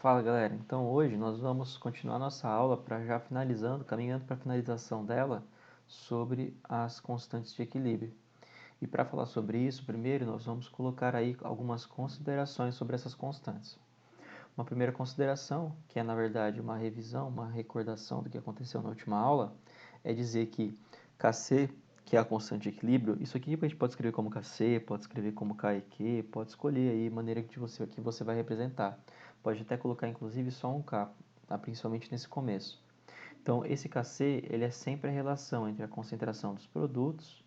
Fala galera, então hoje nós vamos continuar nossa aula para já finalizando, caminhando para a finalização dela sobre as constantes de equilíbrio. E para falar sobre isso, primeiro nós vamos colocar aí algumas considerações sobre essas constantes. Uma primeira consideração, que é na verdade uma revisão, uma recordação do que aconteceu na última aula, é dizer que Kc, que é a constante de equilíbrio, isso aqui a gente pode escrever como Kc, pode escrever como Kq, pode escolher aí a maneira que você vai representar. Pode até colocar inclusive só um K, tá? Principalmente nesse começo. Então esse Kc, ele é sempre a relação entre a concentração dos produtos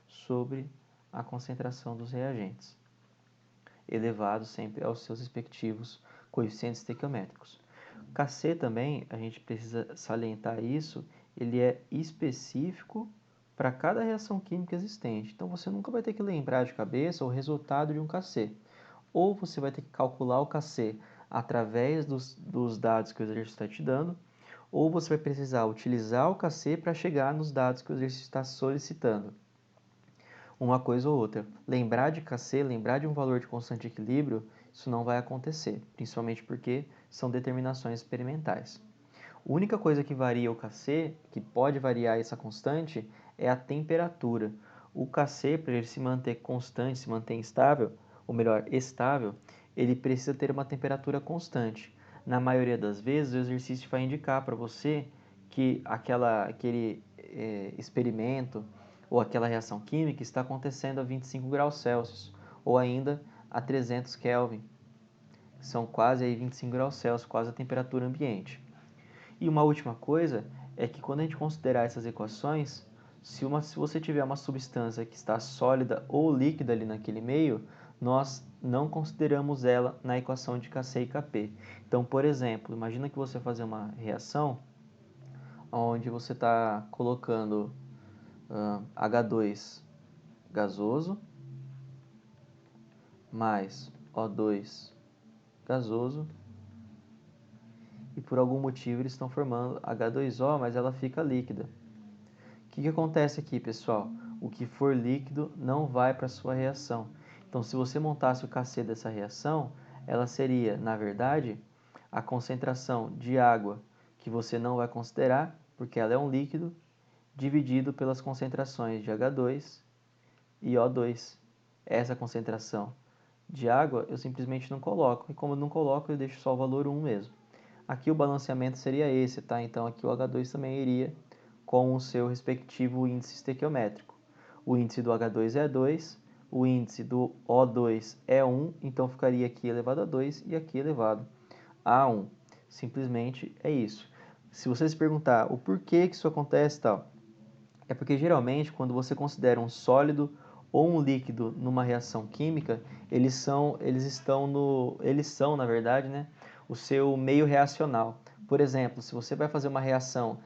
sobre a concentração dos reagentes, elevado sempre aos seus respectivos coeficientes estequiométricos. Kc também, a gente precisa salientar isso, ele é específico para cada reação química existente. Então você nunca vai ter que lembrar de cabeça o resultado de um Kc. Ou você vai ter que calcular o Kc através dos dados que o exercício está te dando, ou você vai precisar utilizar o Kc para chegar nos dados que o exercício está solicitando. Uma coisa ou outra. Lembrar de Kc, lembrar de um valor de constante de equilíbrio, isso não vai acontecer, principalmente porque são determinações experimentais. A única coisa que varia o Kc, que pode variar essa constante, é a temperatura. O Kc, para ele se manter constante, se manter estável, ou melhor, estável, ele precisa ter uma temperatura constante. Na maioria das vezes, o exercício vai indicar para você que aquele experimento ou aquela reação química está acontecendo a 25 graus Celsius ou ainda a 300 Kelvin. São quase aí 25 graus Celsius, quase a temperatura ambiente. E uma última coisa é que quando a gente considerar essas equações, se você tiver uma substância que está sólida ou líquida ali naquele meio, nós não consideramos ela na equação de Kc e Kp. Então, por exemplo, imagina que você fazer uma reação onde você está colocando H2 gasoso mais O2 gasoso e por algum motivo eles estão formando H2O, mas ela fica líquida. O que acontece aqui, pessoal? O que for líquido não vai para a sua reação. Então, se você montasse o Kc dessa reação, ela seria, na verdade, a concentração de água que você não vai considerar, porque ela é um líquido, dividido pelas concentrações de H2 e O2. Essa concentração de água eu simplesmente não coloco, e como eu não coloco, eu deixo só o valor 1 mesmo. Aqui o balanceamento seria esse, tá? Então aqui o H2 também iria com o seu respectivo índice estequiométrico. O índice do H2 é 2, o índice do O2 é 1, então ficaria aqui elevado a 2 e aqui elevado a 1. Simplesmente é isso. Se você se perguntar o porquê que isso acontece, tal, é porque geralmente quando você considera um sólido ou um líquido numa reação química, eles são na verdade, né, o seu meio reacional. Por exemplo, se você vai fazer uma reação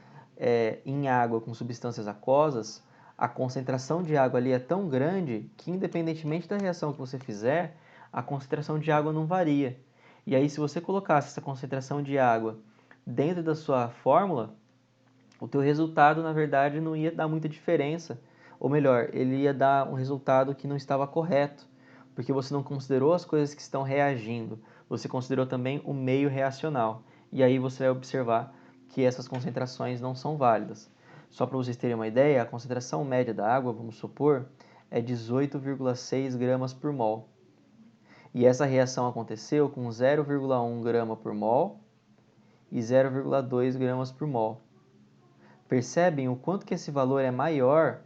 em água com substâncias aquosas, a concentração de água ali é tão grande que, independentemente da reação que você fizer, a concentração de água não varia. E aí, se você colocasse essa concentração de água dentro da sua fórmula, o teu resultado, na verdade, não ia dar muita diferença. Ou melhor, ele ia dar um resultado que não estava correto, porque você não considerou as coisas que estão reagindo, você considerou também o meio reacional. E aí você vai observar que essas concentrações não são válidas. Só para vocês terem uma ideia, a concentração média da água, vamos supor, é 18,6 gramas por mol. E essa reação aconteceu com 0,1 grama por mol e 0,2 gramas por mol. Percebem o quanto que esse valor é maior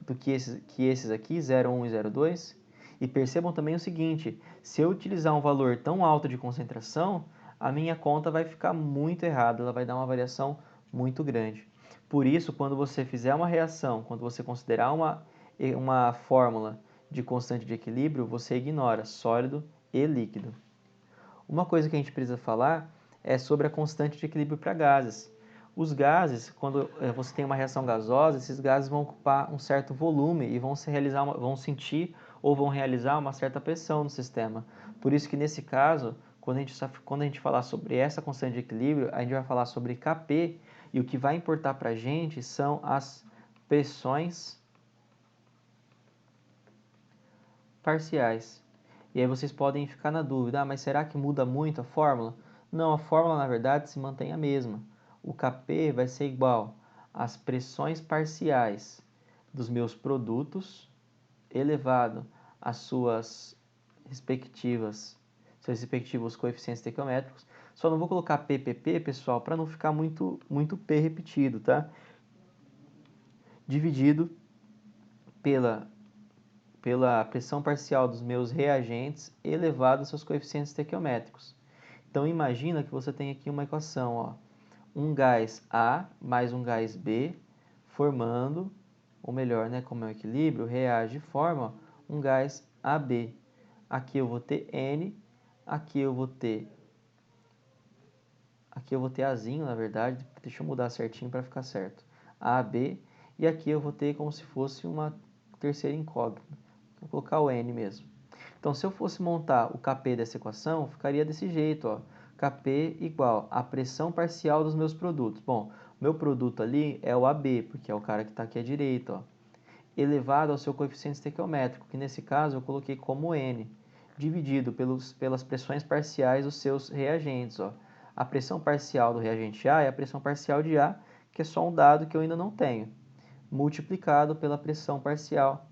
do que esses aqui, 0,1 e 0,2? E percebam também o seguinte, se eu utilizar um valor tão alto de concentração, a minha conta vai ficar muito errada, ela vai dar uma variação muito grande. Por isso, quando você fizer uma reação, quando você considerar uma fórmula de constante de equilíbrio, você ignora sólido e líquido. Uma coisa que a gente precisa falar é sobre a constante de equilíbrio para gases. Os gases, quando você tem uma reação gasosa, esses gases vão ocupar um certo volume e vão sentir ou vão realizar uma certa pressão no sistema. Por isso que nesse caso, quando a gente falar sobre essa constante de equilíbrio, a gente vai falar sobre Kp e o que vai importar para a gente são as pressões parciais. E aí vocês podem ficar na dúvida, mas será que muda muito a fórmula? Não, a fórmula, na verdade, se mantém a mesma. O Kp vai ser igual às pressões parciais dos meus produtos elevado às seus respectivos coeficientes estequiométricos. Só não vou colocar PPP, pessoal, para não ficar muito P repetido, tá? Dividido pela pressão parcial dos meus reagentes elevado aos seus coeficientes estequiométricos. Então, imagina que você tem aqui uma equação, ó, um gás A mais um gás B formando, ou melhor, né, como é o equilíbrio, reage e forma um gás AB. Aqui eu vou ter N, aqui eu vou ter Azinho, na verdade, deixa eu mudar certinho para ficar certo. AB, e aqui eu vou ter como se fosse uma terceira incógnita. Vou colocar o N mesmo. Então, se eu fosse montar o Kp dessa equação, ficaria desse jeito, ó. Kp igual a pressão parcial dos meus produtos. Bom, meu produto ali é o AB, porque é o cara que está aqui à direita, ó, elevado ao seu coeficiente estequiométrico, que nesse caso eu coloquei como N, dividido pelas pressões parciais dos seus reagentes. Ó. A pressão parcial do reagente A é a pressão parcial de A, que é só um dado que eu ainda não tenho, multiplicado pela pressão parcial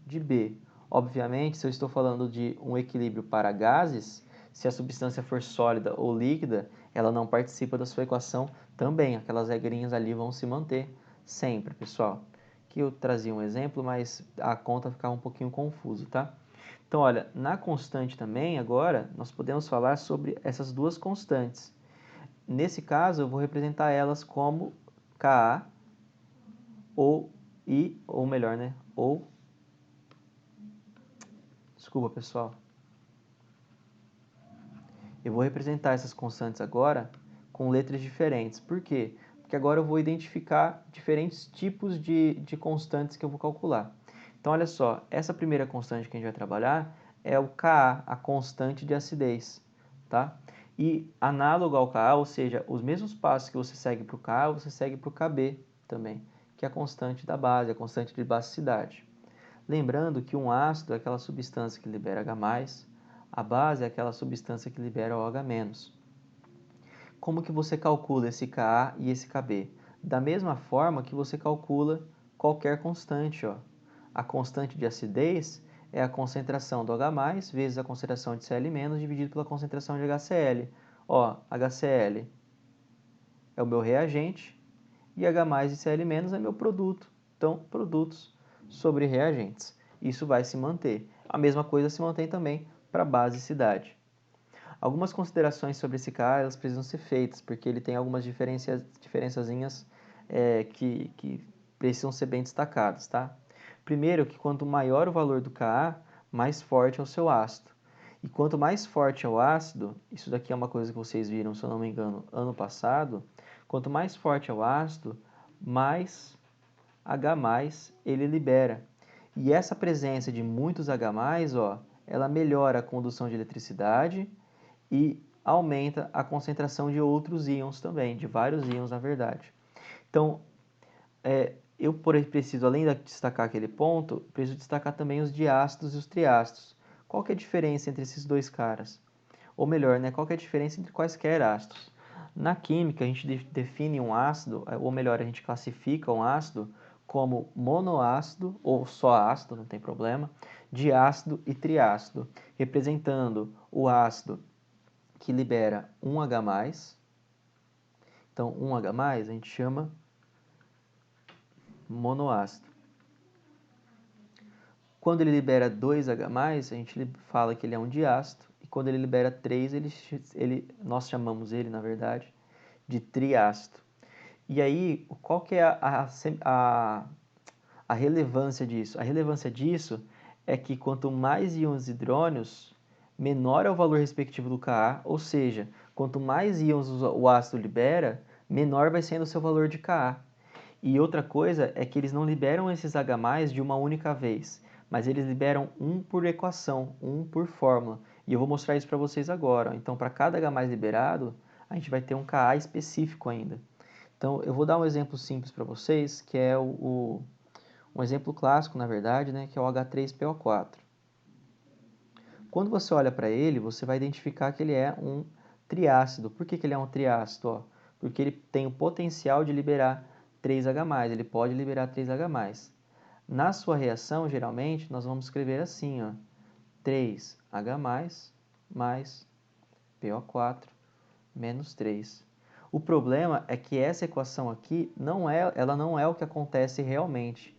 de B. Obviamente, se eu estou falando de um equilíbrio para gases, se a substância for sólida ou líquida, ela não participa da sua equação também. Aquelas regrinhas ali vão se manter sempre, pessoal. Aqui eu trazia um exemplo, mas a conta ficava um pouquinho confuso, tá? Então, olha, na constante também, agora, nós podemos falar sobre essas duas constantes. Nesse caso, eu vou representar elas como Ka ou I, ou melhor, né? Ou Desculpa, pessoal. Eu vou representar essas constantes agora com letras diferentes. Por quê? Porque agora eu vou identificar diferentes tipos de constantes que eu vou calcular. Então, olha só, essa primeira constante que a gente vai trabalhar é o Ka, a constante de acidez, tá? E análogo ao Ka, ou seja, os mesmos passos que você segue para o Ka, você segue para o Kb também, que é a constante da base, a constante de basicidade. Lembrando que um ácido é aquela substância que libera H+, a base é aquela substância que libera OH-. Como que você calcula esse Ka e esse Kb? Da mesma forma que você calcula qualquer constante. Ó. A constante de acidez é a concentração do H+, vezes a concentração de Cl- dividido pela concentração de HCl. Ó, HCl é o meu reagente e H+ e Cl- é meu produto. Então, produtos sobre reagentes. Isso vai se manter. A mesma coisa se mantém também para basicidade. Algumas considerações sobre esse Ka, elas precisam ser feitas, porque ele tem algumas diferençazinhas que precisam ser bem destacadas, tá? Primeiro, que quanto maior o valor do Ka, mais forte é o seu ácido. E quanto mais forte é o ácido, isso daqui é uma coisa que vocês viram, se eu não me engano, ano passado, quanto mais forte é o ácido, mais H+ ele libera. E essa presença de muitos H+, ó, ela melhora a condução de eletricidade e aumenta a concentração de outros íons também, de vários íons na verdade. Então, eu preciso, além de destacar aquele ponto, preciso destacar também os diácidos e os triácidos. Qual que é a diferença entre esses dois caras? Ou melhor, né, qual que é a diferença entre quaisquer ácidos? Na química, a gente define um ácido, ou melhor, a gente classifica um ácido como monoácido, ou só ácido, não tem problema, diácido e triácido, representando o ácido que libera um H+, então um H+, a gente chama monoácido. Quando ele libera 2H+, a gente fala que ele é um diácido, e quando ele libera 3, nós chamamos ele, na verdade, de triácido. E aí, qual que é a relevância disso? A relevância disso é que quanto mais íons hidrônios, menor é o valor respectivo do Ka, ou seja, quanto mais íons o ácido libera, menor vai sendo o seu valor de Ka. E outra coisa é que eles não liberam esses H+ de uma única vez, mas eles liberam um por equação, um por fórmula. E eu vou mostrar isso para vocês agora. Então, para cada H+ liberado, a gente vai ter um Ka específico ainda. Então, eu vou dar um exemplo simples para vocês, que é um exemplo clássico, na verdade, né, que é o H3PO4. Quando você olha para ele, você vai identificar que ele é um triácido. Por que ele é um triácido? Ó? Porque ele tem o potencial de liberar 3H+, ele pode liberar 3H+. Na sua reação, geralmente, nós vamos escrever assim, ó, 3H+, mais PO4 menos 3. O problema é que essa equação aqui ela não é o que acontece realmente.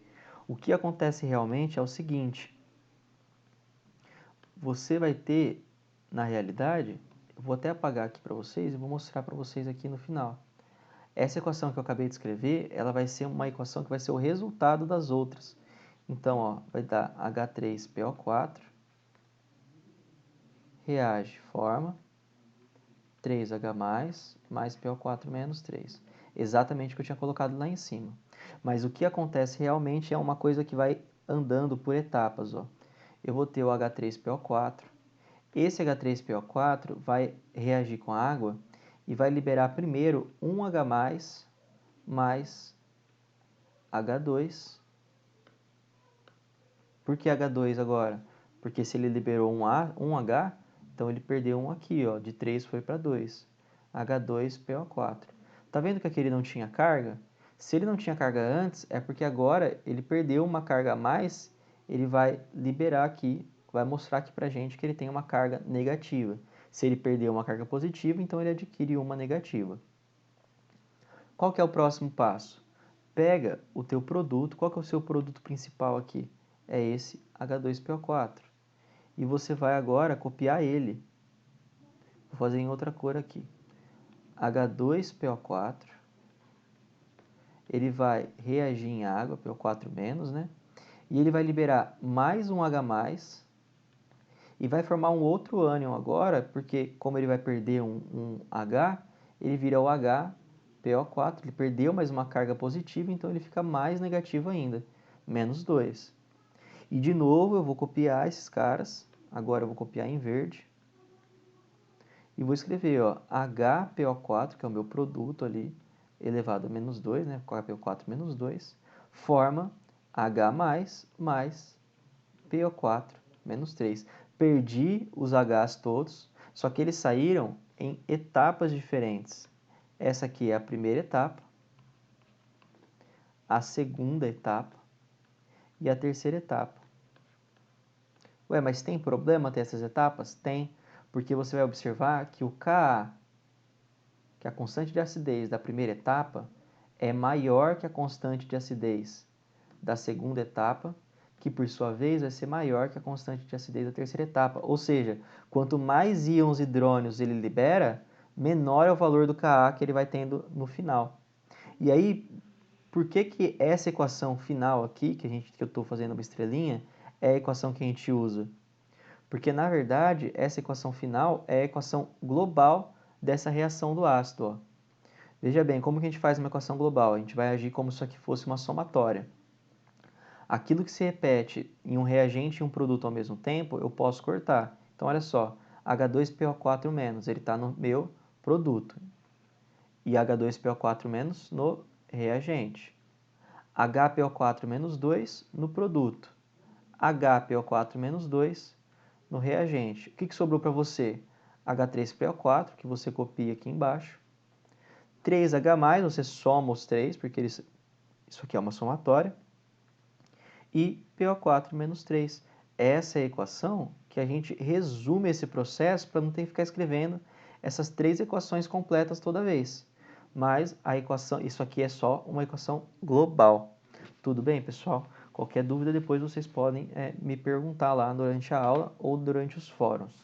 O que acontece realmente é o seguinte: você vai ter, na realidade, eu vou até apagar aqui para vocês e vou mostrar para vocês aqui no final. Essa equação que eu acabei de escrever, ela vai ser uma equação que vai ser o resultado das outras. Então, ó, vai dar H3PO4, reage, forma 3H+, mais PO4 menos 3. Exatamente o que eu tinha colocado lá em cima. Mas o que acontece realmente é uma coisa que vai andando por etapas. Ó. Eu vou ter o H3PO4. Esse H3PO4 vai reagir com a água e vai liberar primeiro 1H+, mais H2. Por que H2 agora? Porque se ele liberou 1H, então ele perdeu um aqui, ó, de 3 foi para 2. H2PO4. Tá vendo que aqui ele não tinha carga? Se ele não tinha carga antes, é porque agora ele perdeu uma carga a mais, ele vai liberar aqui, vai mostrar aqui pra gente que ele tem uma carga negativa. Se ele perdeu uma carga positiva, então ele adquire uma negativa. Qual que é o próximo passo? Pega o teu produto, qual que é o seu produto principal aqui? É esse H2PO4. E você vai agora copiar ele. Vou fazer em outra cor aqui. H2PO4, ele vai reagir em água, PO4-, né? E ele vai liberar mais um H+, e vai formar um outro ânion agora, porque como ele vai perder um H, ele vira o HPO4, ele perdeu mais uma carga positiva, então ele fica mais negativo ainda, menos 2. E de novo eu vou copiar esses caras, agora eu vou copiar em verde, e vou escrever, ó, HPO4, que é o meu produto ali, elevado a menos 2, né, HPO4 menos 2, forma H+, mais PO4 menos 3. Perdi os H's todos, só que eles saíram em etapas diferentes. Essa aqui é a primeira etapa, a segunda etapa e a terceira etapa. Ué, mas tem problema ter essas etapas? Tem, porque você vai observar que o Ka, que é a constante de acidez da primeira etapa, é maior que a constante de acidez da segunda etapa, que por sua vez vai ser maior que a constante de acidez da terceira etapa. Ou seja, quanto mais íons hidrônios ele libera, menor é o valor do Ka que ele vai tendo no final. E aí, por que essa equação final aqui, que eu estou fazendo uma estrelinha, é a equação que a gente usa? Porque, na verdade, essa equação final é a equação global dessa reação do ácido. Ó. Veja bem, como que a gente faz uma equação global? A gente vai agir como se aqui fosse uma somatória. Aquilo que se repete em um reagente e um produto ao mesmo tempo, eu posso cortar. Então, olha só, H2PO4-, ele está no meu produto. E H2PO4- no reagente. HPO4-2 no produto. HPO4-2 no reagente. O que sobrou para você? H3PO4, que você copia aqui embaixo. 3H+, você soma os 3, porque isso aqui é uma somatória. E PO4-3. Essa é a equação que a gente resume esse processo para não ter que ficar escrevendo essas 3 equações completas toda vez. Mas a equação, isso aqui é só uma equação global. Tudo bem, pessoal? Qualquer dúvida depois vocês podem me perguntar lá durante a aula ou durante os fóruns.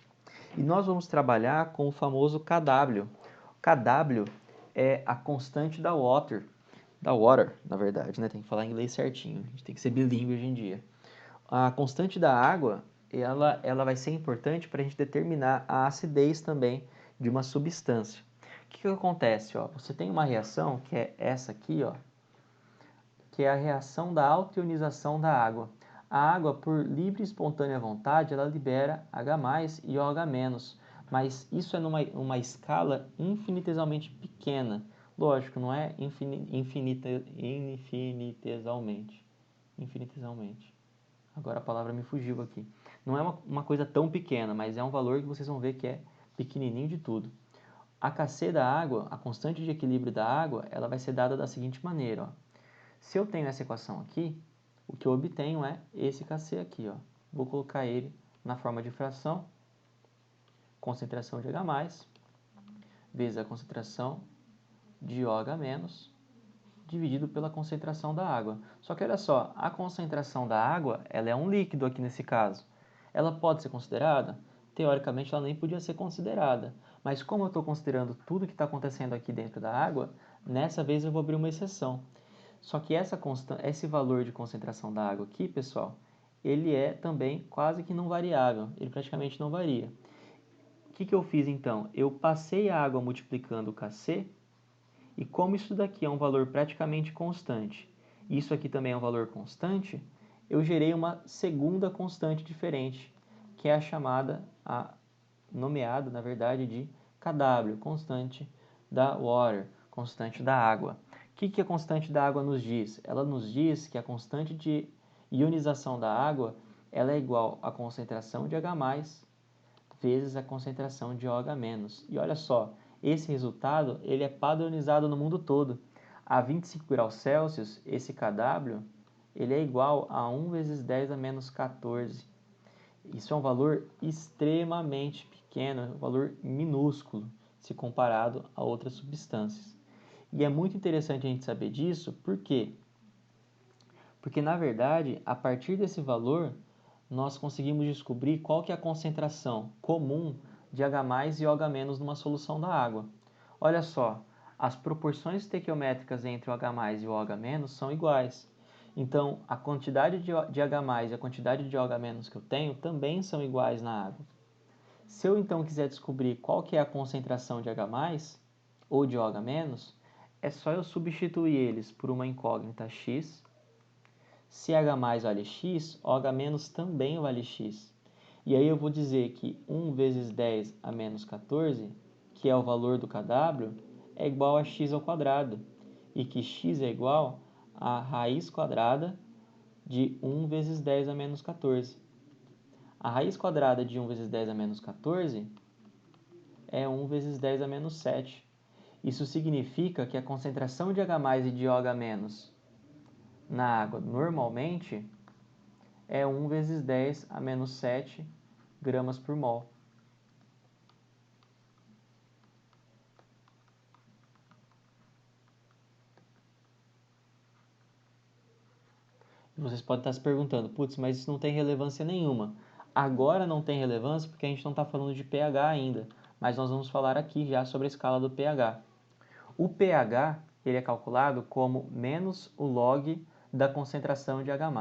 E nós vamos trabalhar com o famoso Kw. Kw é a constante da water, na verdade, né? Tem que falar inglês certinho, a gente tem que ser bilíngue hoje em dia. A constante da água, ela vai ser importante para a gente determinar a acidez também de uma substância. O que acontece? Ó? Você tem uma reação, que é essa aqui, ó, que é a reação da altionização da água. A água, por livre e espontânea vontade, ela libera H+, e OH-, mas isso é numa escala infinitesimamente pequena. Lógico, não é infinitesimamente. Infinitesimamente. Agora a palavra me fugiu aqui. Não é uma coisa tão pequena, mas é um valor que vocês vão ver que é pequenininho de tudo. A Kc da água, a constante de equilíbrio da água, ela vai ser dada da seguinte maneira, ó. Se eu tenho essa equação aqui, o que eu obtenho é esse Kc aqui, ó. Vou colocar ele na forma de fração, concentração de H+, vezes a concentração de OH-, dividido pela concentração da água. Só que olha só, a concentração da água, ela é um líquido aqui nesse caso. Ela pode ser considerada? Teoricamente, ela nem podia ser considerada. Mas como eu estou considerando tudo que está acontecendo aqui dentro da água, nessa vez eu vou abrir uma exceção. Só que esse valor de concentração da água aqui, pessoal, ele é também quase que não variável. Ele praticamente não varia. O que eu fiz então? Eu passei a água multiplicando o Kc, e como isso daqui é um valor praticamente constante, e isso aqui também é um valor constante, eu gerei uma segunda constante diferente, que é nomeada, na verdade, de Kw, constante da water, constante da água. O que a constante da água nos diz? Ela nos diz que a constante de ionização da água ela é igual à concentração de H+, vezes a concentração de OH-. E olha só, esse resultado ele é padronizado no mundo todo. A 25 graus Celsius, esse Kw, ele é igual a 1 vezes 10 a menos 14. Isso é um valor extremamente pequeno, um valor minúsculo, se comparado a outras substâncias. E é muito interessante a gente saber disso, por quê? Porque, na verdade, a partir desse valor, nós conseguimos descobrir qual que é a concentração comum de H+ e OH- numa solução da água. Olha só, as proporções estequiométricas entre o H+ e o OH- são iguais. Então, a quantidade de H+ e a quantidade de OH- que eu tenho também são iguais na água. Se eu então quiser descobrir qual que é a concentração de H+ ou de OH-, é só eu substituir eles por uma incógnita x. Se H+ vale x, OH- também vale x. E aí eu vou dizer que 1 vezes 10 a menos 14, que é o valor do Kw, é igual a x ao quadrado. E que x é igual a raiz quadrada de 1 vezes 10 a menos 14. A raiz quadrada de 1 vezes 10 a menos 14 é 1 vezes 10 a menos 7. Isso significa que a concentração de H+ e de OH- na água normalmente é 1 vezes 10 a menos 7 gramas por mol. Vocês podem estar se perguntando, putz, mas isso não tem relevância nenhuma. Agora não tem relevância porque a gente não está falando de pH ainda, mas nós vamos falar aqui já sobre a escala do pH. O pH ele é calculado como menos o log da concentração de H+.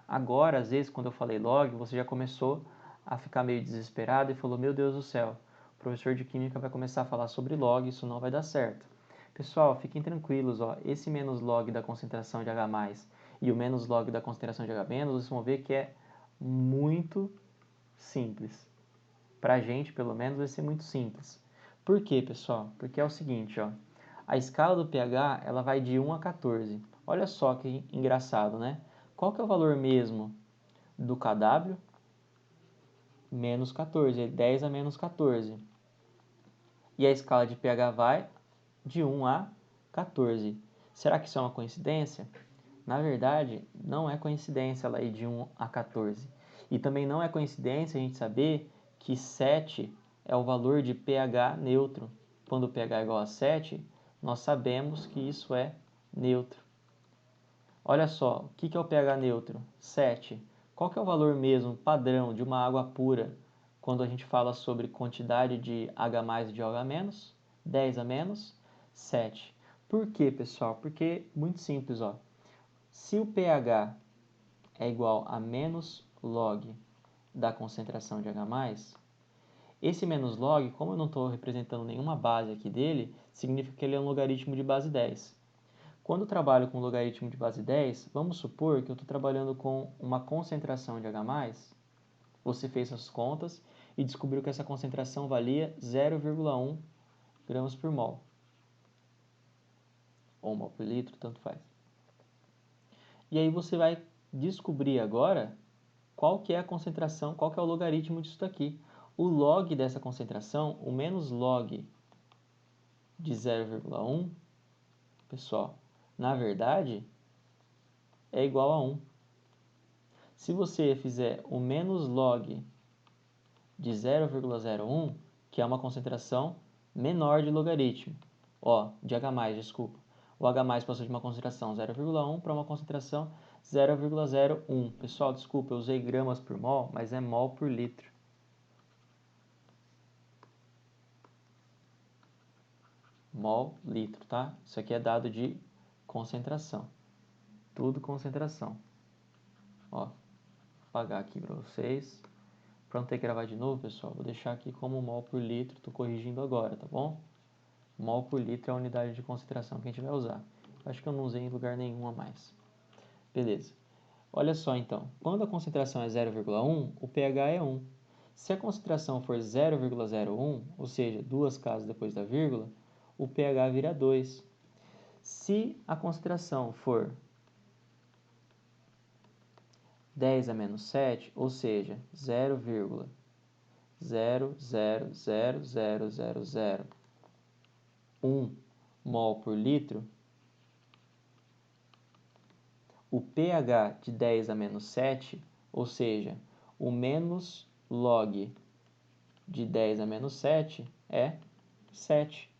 Agora, às vezes, quando eu falei log, você já começou a ficar meio desesperado e falou, meu Deus do céu, o professor de Química vai começar a falar sobre log, isso não vai dar certo. Pessoal, fiquem tranquilos, ó, esse menos log da concentração de H+, e o menos log da concentração de H-, vocês vão ver que é muito simples. Para a gente, pelo menos, vai ser muito simples. Por quê, pessoal? Porque é o seguinte, ó, a escala do pH ela vai de 1 a 14. Olha só que engraçado, né? Qual que é o valor mesmo do Kw? Menos 14, é 10 a menos 14. E a escala de pH vai de 1 a 14. Será que isso é uma coincidência? Na verdade, não é coincidência ela ir de 1 a 14. E também não é coincidência a gente saber que 7 é o valor de pH neutro. Quando o pH é igual a 7, nós sabemos que isso é neutro. Olha só, o que é o pH neutro? 7. Qual que é o valor mesmo padrão de uma água pura quando a gente fala sobre quantidade de H+ e de OH-? 10 a menos 7. Por quê, pessoal? Porque, muito simples, ó. Se o pH é igual a menos log da concentração de H+, esse menos log, como eu não estou representando nenhuma base aqui dele, significa que ele é um logaritmo de base 10. Quando eu trabalho com logaritmo de base 10, vamos supor que eu estou trabalhando com uma concentração de H+, você fez as contas e descobriu que essa concentração valia 0,1 gramas por mol. Ou mol por litro, tanto faz. E aí você vai descobrir agora qual que é a concentração, qual que é o logaritmo disso daqui. O log dessa concentração, o menos log de 0,1, pessoal, na verdade, é igual a 1. Se você fizer o menos log de 0,01, que é uma concentração menor de logaritmo, de H+, desculpa. O H+ passou de uma concentração 0,1 para uma concentração 0,01. Pessoal, desculpa, eu usei gramas por mol, mas é mol por litro. Mol, litro, tá? Isso aqui é dado de concentração. Tudo concentração. Vou apagar aqui para vocês. Para não ter que gravar de novo, pessoal, vou deixar aqui como mol por litro. Estou corrigindo agora, tá bom? Mol por litro é a unidade de concentração que a gente vai usar. Acho que eu não usei em lugar nenhum a mais. Beleza. Olha só então, quando a concentração é 0,1, o pH é 1. Se a concentração for 0,01, ou seja, duas casas depois da vírgula, o pH vira 2. Se a concentração for 10 a menos 7, ou seja, 0,0000001 mol por litro, o pH de 10 a menos 7, ou seja, o menos log de 10 a menos 7 é 7.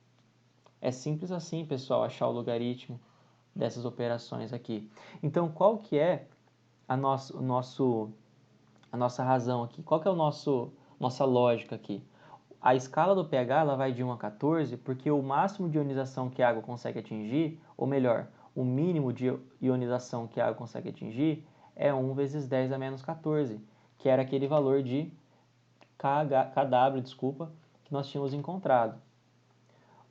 É simples assim, pessoal, achar o logaritmo dessas operações aqui. Então, qual que é a nossa razão aqui? Qual que é nossa lógica aqui? A escala do pH ela vai de 1 a 14 porque o máximo de ionização que a água consegue atingir, ou melhor, o mínimo de ionização que a água consegue atingir é 1 vezes 10 a menos 14, que era aquele valor de Kw, que nós tínhamos encontrado.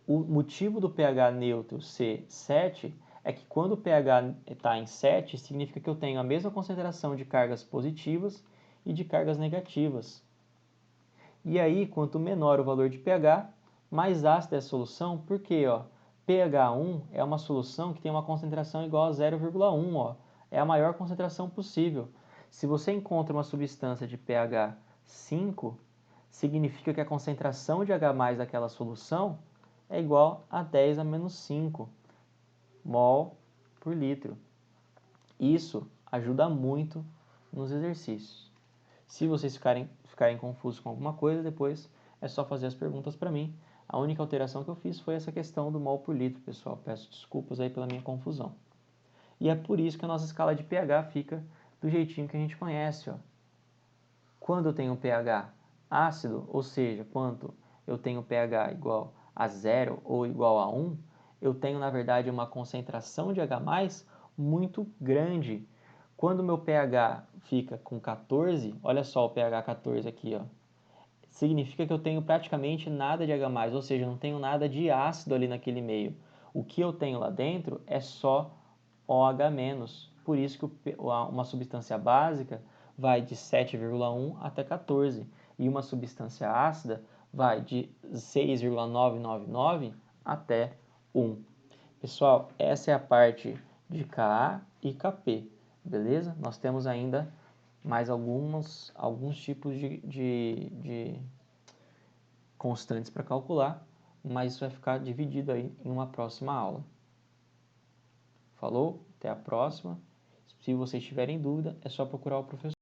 O motivo do pH neutro ser 7 é que quando o pH está em 7, significa que eu tenho a mesma concentração de cargas positivas e de cargas negativas. E aí, quanto menor o valor de pH, mais ácida é a solução, porque pH 1 é uma solução que tem uma concentração igual a 0,1, é a maior concentração possível. Se você encontra uma substância de pH 5, significa que a concentração de H+ daquela solução é igual a 10 a menos 5 mol por litro. Isso ajuda muito nos exercícios. Se vocês ficarem confusos com alguma coisa, depois é só fazer as perguntas para mim. A única alteração que eu fiz foi essa questão do mol por litro, pessoal. Peço desculpas aí pela minha confusão. E é por isso que a nossa escala de pH fica do jeitinho que a gente conhece. Quando eu tenho um pH ácido, ou seja, quando eu tenho pH igual a 0 ou igual a 1, eu tenho, na verdade, uma concentração de H+ muito grande. Quando o meu pH fica com 14, olha só o pH 14 aqui, significa que eu tenho praticamente nada de H+, ou seja, não tenho nada de ácido ali naquele meio. O que eu tenho lá dentro é só OH-. Por isso que uma substância básica vai de 7,1 até 14 e uma substância ácida vai de 6,999 até 1. Pessoal, essa é a parte de Ka e Kp, beleza? Nós temos ainda mais alguns tipos de constantes para calcular, mas isso vai ficar dividido aí em uma próxima aula. Falou? Até a próxima. Se vocês tiverem dúvida, é só procurar o professor.